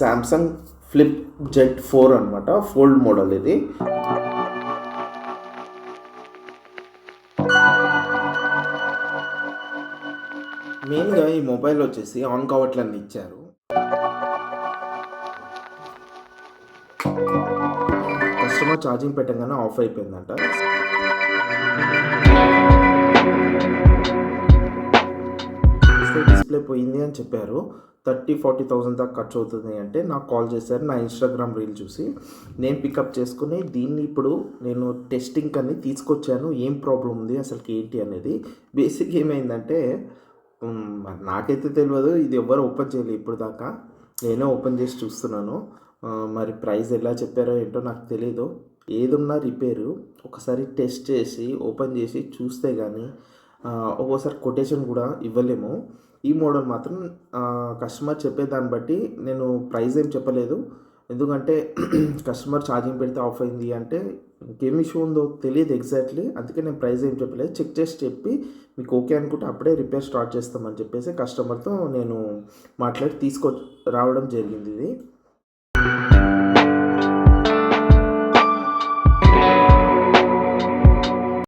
Samsung flip Z 4 అనమాట, fold model ఇది. మెయిన్గా ఈ మొబైల్ వచ్చేసి ఆన్ కావట్లని ఇచ్చారు. కస్టమర్ ఛార్జింగ్ పెట్టగానే ఆఫ్ అయిపోయిందంట. డిస్ప్లే పోయింది అని చెప్పారు. 30,000-40,000 దాకా ఖర్చు అవుతుంది అంటే నాకు కాల్ చేశారు. నా ఇన్స్టాగ్రామ్ రీల్ చూసి నేను పికప్ చేసుకుని దీన్ని ఇప్పుడు నేను టెస్టింగ్ అని తీసుకొచ్చాను. ఏం ప్రాబ్లం ఉంది అసలుకి ఏంటి అనేది. బేసిక్ ఏమైందంటే మరి నాకైతే తెలియదు, ఇది ఎవరు ఓపెన్ చేయలేదు ఇప్పుడు దాకా. నేనే ఓపెన్ చేసి చూస్తున్నాను. మరి ప్రైస్ ఎలా చెప్పారో ఏంటో నాకు తెలీదు. ఏదున్నా రిపేరు ఒకసారి టెస్ట్ చేసి ఓపెన్ చేసి చూస్తే కానీ ఒక్కోసారి కొటేషన్ కూడా ఇవ్వలేము. ఈ మోడల్ మాత్రం కస్టమర్ చెప్పే దాన్ని బట్టి నేను ప్రైస్ ఏం చెప్పలేదు. ఎందుకంటే కస్టమర్ ఛార్జింగ్ పెడితే ఆఫ్ అయింది అంటే ఇంకేం ఇష్యూ ఉందో తెలియదు ఎగ్జాక్ట్లీ. అందుకే నేను ప్రైస్ ఏం చెప్పలేదు, చెక్ చేసి చెప్పి మీకు ఓకే అనుకుంటే అప్పుడే రిపేర్ స్టార్ట్ చేస్తామని చెప్పేసి కస్టమర్తో నేను మాట్లాడి రావడం జరిగింది ఇది.